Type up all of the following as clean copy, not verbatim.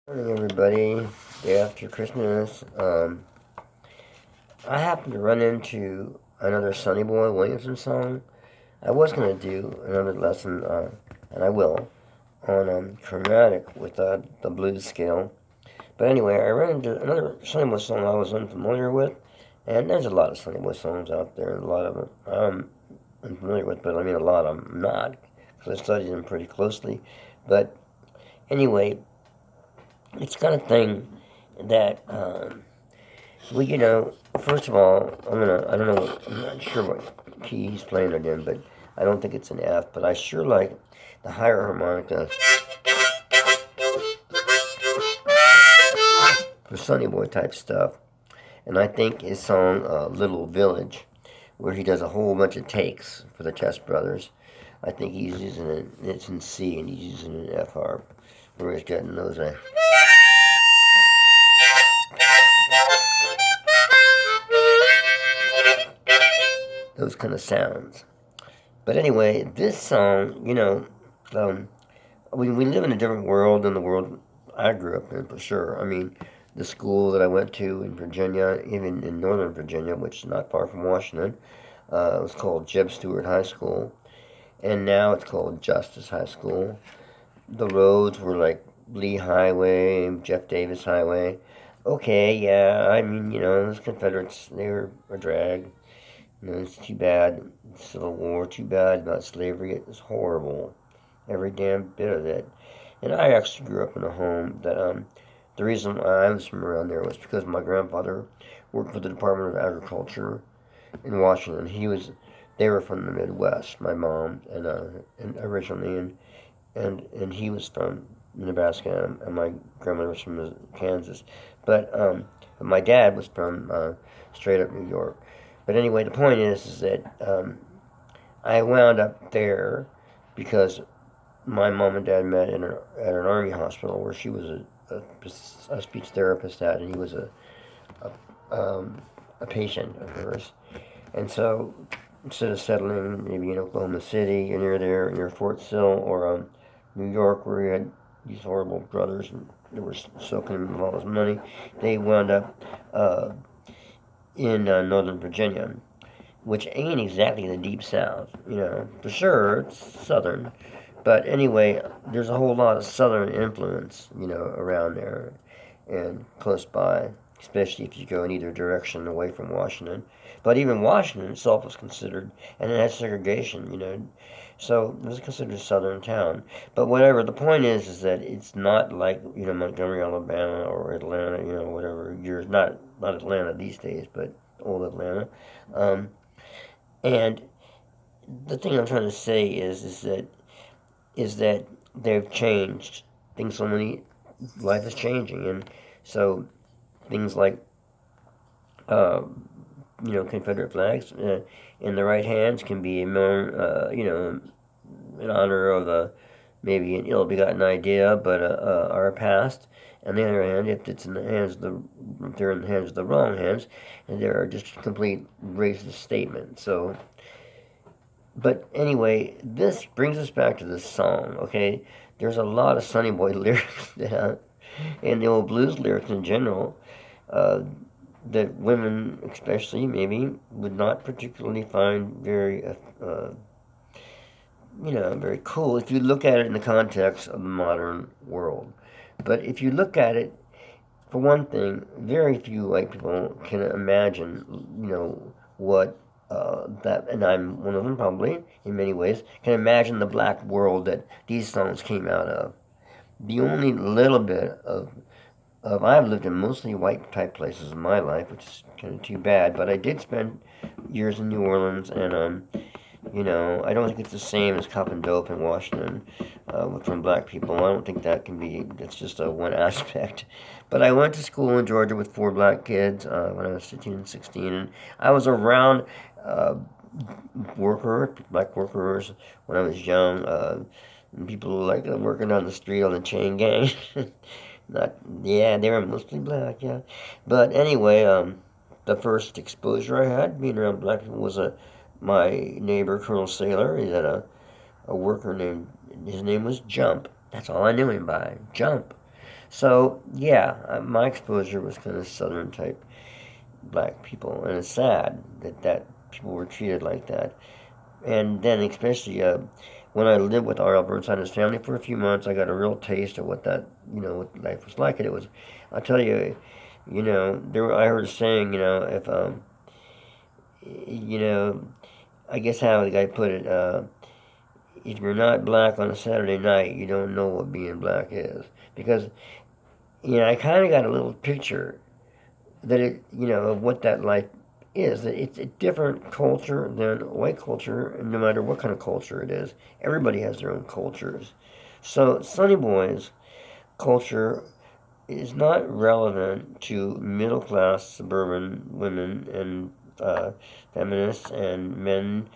Morning, everybody. Day after Christmas. I happened to run into another Sonny Boy Williamson song. I was gonna do another lesson, and I will, on chromatic with the blues scale. But anyway, I ran into another Sonny Boy song I was unfamiliar with, and there's a lot of Sonny Boy songs out there. A lot of them I'm unfamiliar with, but I mean a lot of them I'm not, because I studied them pretty closely. But anyway, it's kind of thing that well, first of all, I don't know, I'm not sure what key he's playing it in, but I don't think it's an F, but I sure like the higher harmonica for Sonny Boy type stuff. And I think his song, Little Village, where he does a whole bunch of takes for the Test Brothers, I think he's using it, it's in C and he's using an F harp, where he's getting those kind of sounds. But anyway, this song, we live in a different world than the world I grew up in, for sure. I mean, the school that I went to in Virginia, even in Northern Virginia, which is not far from Washington, was called Jeb Stuart High School, and now it's called Justice High School. The roads were like Lee Highway, Jeff Davis Highway. Okay, yeah, I mean, those Confederates, they were a drag. It's too bad. Civil War, too bad about slavery. It was horrible. Every damn bit of it. And I actually grew up in a home that, the reason why I was from around there was because my grandfather worked for the Department of Agriculture in Washington. They were from the Midwest, my mom, and originally, and he was from Nebraska, and my grandmother was from Kansas. But my dad was from straight up New York. But anyway, the point is that I wound up there because my mom and dad met at an army hospital where she was a speech therapist at, and he was a patient of hers. And so instead of settling maybe in Oklahoma City, and you're there near Fort Sill, or New York, where you had these horrible brothers and they were soaking him with all his money, they wound up in Northern Virginia, which ain't exactly the deep south, for sure it's southern, but anyway, there's a whole lot of southern influence, around there and close by, especially if you go in either direction away from Washington. But even Washington itself was considered, and it had segregation, so it was considered a southern town. But whatever, the point is that it's not like, Montgomery, Alabama, or Atlanta, whatever years, not Atlanta these days, but old Atlanta. And the thing I'm trying to say is that they've changed. Things so many life is changing, and so things like Confederate flags in the right hands can be in honor of maybe an ill-begotten idea, but our past. On the other hand, if they're in the hands of the wrong hands, and they're just complete racist statements. So, but anyway, this brings us back to this song. Okay, there's a lot of Sonny Boy lyrics and the old blues lyrics in general. That women, especially, maybe, would not particularly find very cool if you look at it in the context of the modern world. But if you look at it, for one thing, very few white people can imagine, what that, and I'm one of them probably, in many ways, can imagine the black world that these songs came out of. The only little bit of I've lived in mostly white type places in my life, which is kind of too bad. But I did spend years in New Orleans, and I don't think it's the same as cop and dope in Washington from black people. I don't think that can be. That's just a one aspect. But I went to school in Georgia with four black kids when I was 15 and 16, and I was around black workers when I was young. People like working on the street on the chain gang. Not, yeah, they were mostly black, yeah. But anyway, the first exposure I had being around black people was my neighbor, Colonel Sailor. He had a worker his name was Jump. That's all I knew him by, Jump. So yeah, my exposure was kind of Southern type black people, and it's sad that people were treated like that. And then especially when I lived with R.L. Burnside and his family for a few months, I got a real taste of what that what life was like. And it was, I'll tell you, I heard a saying, if you know, I guess how the guy put it, if you're not black on a Saturday night, you don't know what being black is. Because, I kind of got a little picture that of what that life is. That it's a different culture than white culture, and no matter what kind of culture it is, everybody has their own cultures. So, Sonny Boy's culture is not relevant to middle class suburban women and feminists and men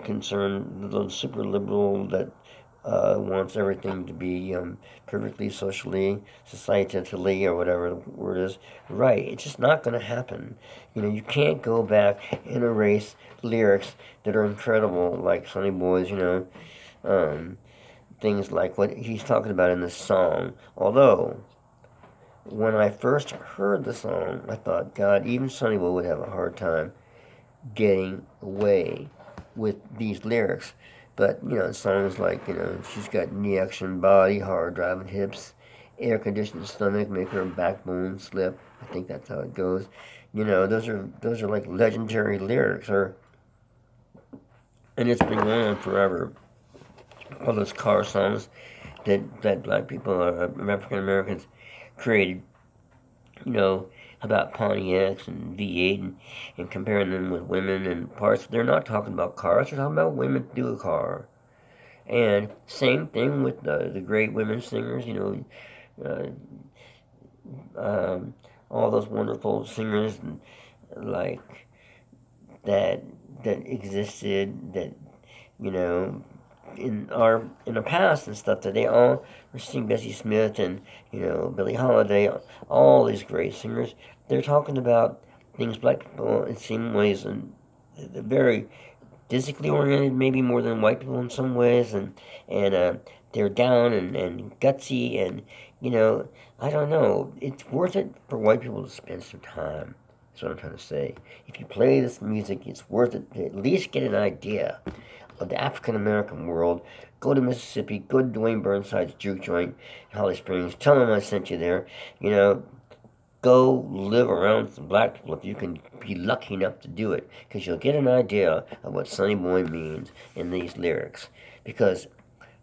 concerned, the super liberal that wants everything to be perfectly socially, societally, or whatever the word is, right. It's just not going to happen. You can't go back and erase lyrics that are incredible, like Sonny Boy's, um, things like what he's talking about in this song. Although, when I first heard the song, I thought, God, even Sonny Boy would have a hard time getting away with these lyrics. But, songs like, she's got knee action body, hard driving hips, air conditioned stomach, make her backbone slip. I think that's how it goes. Those are like legendary lyrics, and it's been going on forever. All those car songs that black people or African Americans created, you know, about Pontiacs and V8 and comparing them with women and parts. They're not talking about cars, they're talking about women do a car. And same thing with the great women singers, uh, um, all those wonderful singers like that that existed that you know in the past and stuff that they all were seeing Bessie Smith and Billie Holiday, all these great singers. They're talking about things black people in some ways and they're very physically oriented, maybe more than white people in some ways, and they're down and gutsy and you know I don't know. It's worth it for white people to spend some time. That's what I'm trying to say. If you play this music, it's worth it to at least get an idea of the African American world. Go to Mississippi, go to Dwayne Burnside's juke joint in Holly Springs. Tell them I sent you there. You know, go live around some black people if you can be lucky enough to do it, because you'll get an idea of what Sonny Boy means in these lyrics. Because,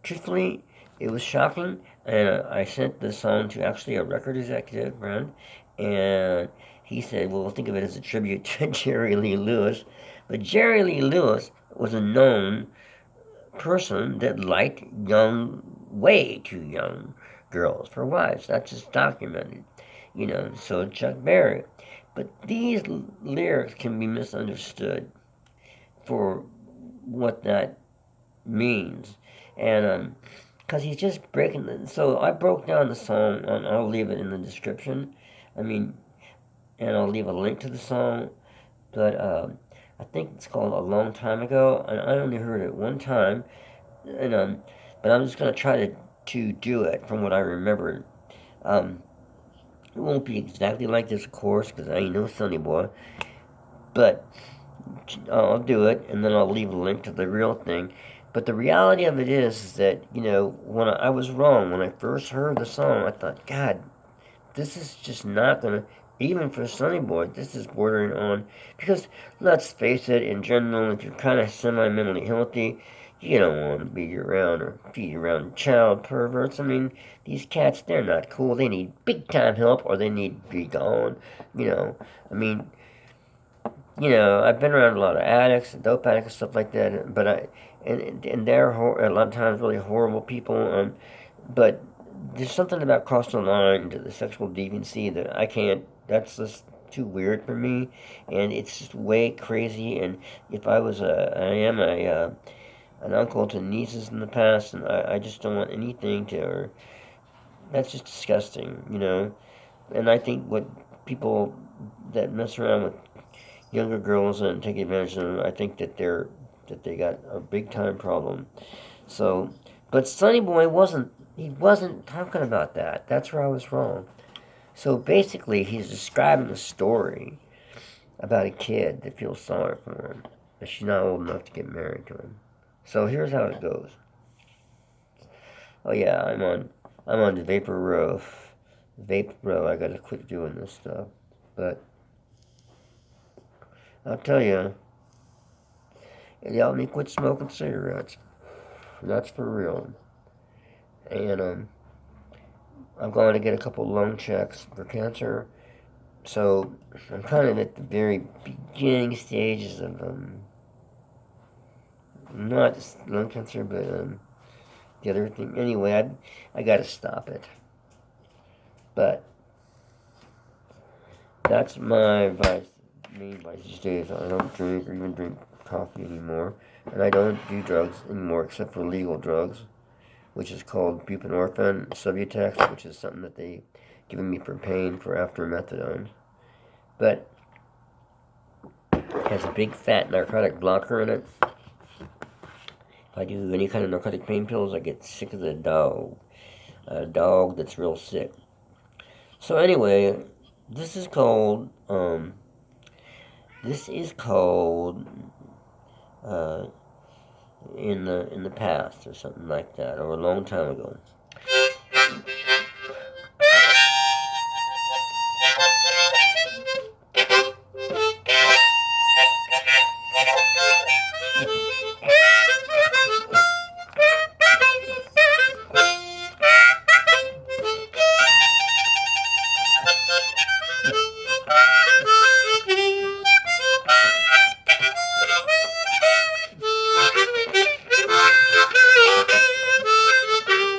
truthfully, it was shocking, and I sent this song to actually a record executive friend, and he said, well, think of it as a tribute to Jerry Lee Lewis. But Jerry Lee Lewis was a known person that liked young, way too young girls for wives. That's just documented. So Chuck Berry. But these lyrics can be misunderstood for what that means. And, because he's just breaking the. So I broke down the song, and I'll leave it in the description. I mean, and I'll leave a link to the song. But I think it's called A Long Time Ago, and I only heard it one time. And but I'm just gonna try to do it from what I remember. Um, it won't be exactly like this, of course, because I ain't no Sonny Boy. But I'll do it, and then I'll leave a link to the real thing. But the reality of it is that when I was wrong when I first heard the song, I thought, God, this is just not gonna. Even for Sonny Boy, this is bordering on because let's face it, in general, if you're kind of semi-mentally healthy, you don't want to be around or be around child perverts. I mean, these cats, they're not cool. They need big time help or they need to be gone. You know, I mean, I've been around a lot of addicts, dope addicts, and stuff like that. But and they're a lot of times really horrible people. But there's something about crossing the line to the sexual deviancy that I can't. That's just too weird for me, and it's just way crazy. And if I am an uncle to nieces in the past, and I just don't want anything to. Or that's just disgusting. And I think what people that mess around with younger girls and take advantage of them, I think that they got a big time problem. So But Sonny Boy he wasn't talking about that. That's where I was wrong. So basically, he's describing a story about a kid that feels sorry for him, but she's not old enough to get married to him. So here's how it goes. Oh yeah, I'm on the Vapor Row. Vape Row. I gotta quit doing this stuff, but I'll tell you, it helped me quit smoking cigarettes. That's for real. And I'm going to get a couple lung checks for cancer. So I'm kind of at the very beginning stages of not just lung cancer, but the other thing. Anyway, I got to stop it. But that's my advice. Main advice these days. I don't drink or even drink coffee anymore, and I don't do drugs anymore except for legal drugs, which is called buprenorphine Subutex, which is something that they given me for pain for after methadone. But it has a big fat narcotic blocker in it. If I do any kind of narcotic pain pills, I get sick as a dog. A dog that's real sick. So anyway, this is called in the past or something like that, or a long time ago.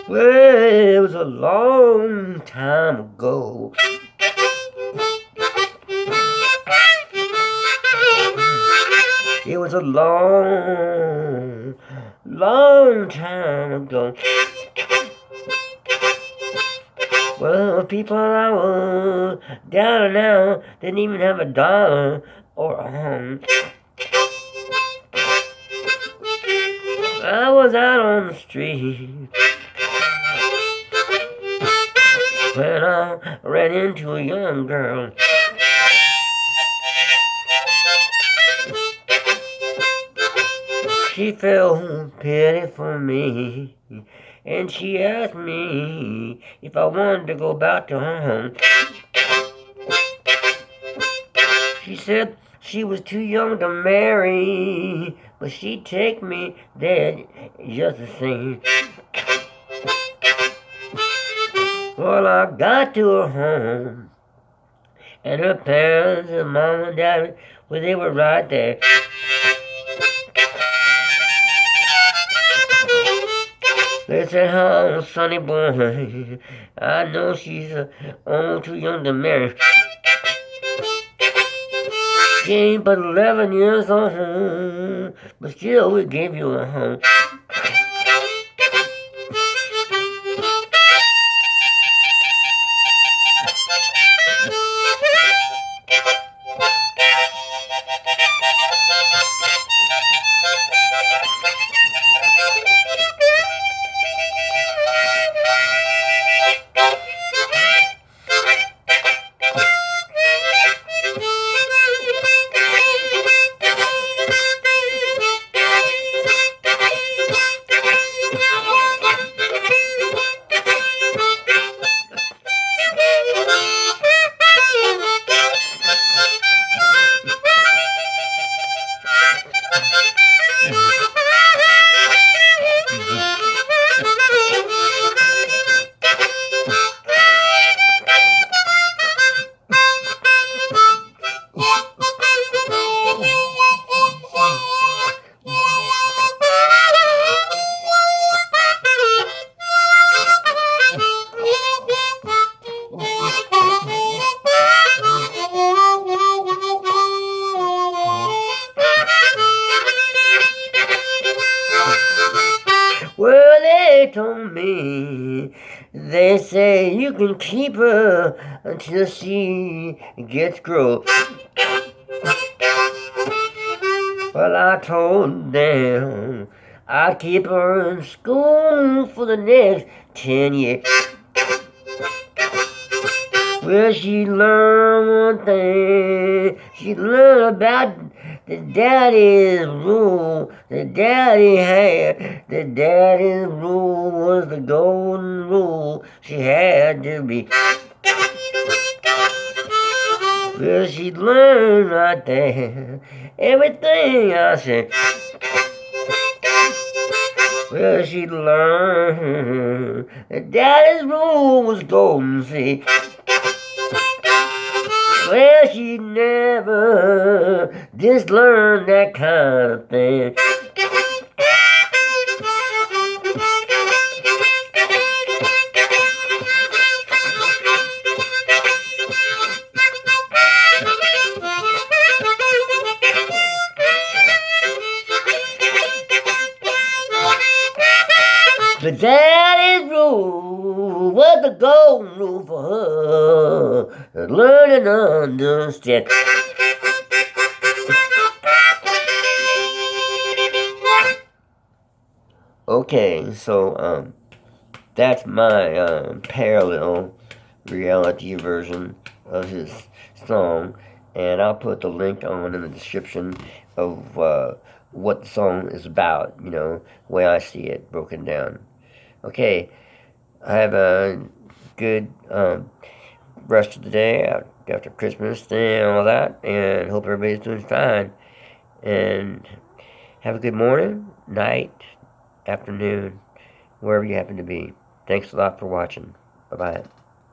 Well, it was a long time ago. It was a long, long time ago. Well, people I was down and out didn't even have a dollar or a home. I was out on the street when I ran into a young girl. She felt pity for me, and she asked me if I wanted to go back to her home. She said she was too young to marry, but she'd take me there just the same. Well, I got to her home, and her parents, her mom and dad, well, they were right there. They said, "Oh, Sonny Boy, I know she's too young to marry. She ain't but 11 years old, but still we gave you a home." Well, they told me, they say you can keep her until she gets grown. Well, I told them I'll keep her in school for the next 10 years. Well, she learned one thing. She learned about the daddy's rule. The daddy had. The daddy's rule was the golden rule. She had to be. Well, she learned right there everything I said. Well, she learned that daddy's rule was golden, see. Well, she never just learned that kind of thing. The daddy's rule was the golden rule for her. Learn and understand. Okay, so that's my parallel reality version of his song, and I'll put the link on in the description of what the song is about, you know, the way I see it broken down. Okay, have a good rest of the day after Christmas and all that, and hope everybody's doing fine. And have a good morning, night, afternoon, wherever you happen to be. Thanks a lot for watching. Bye-bye.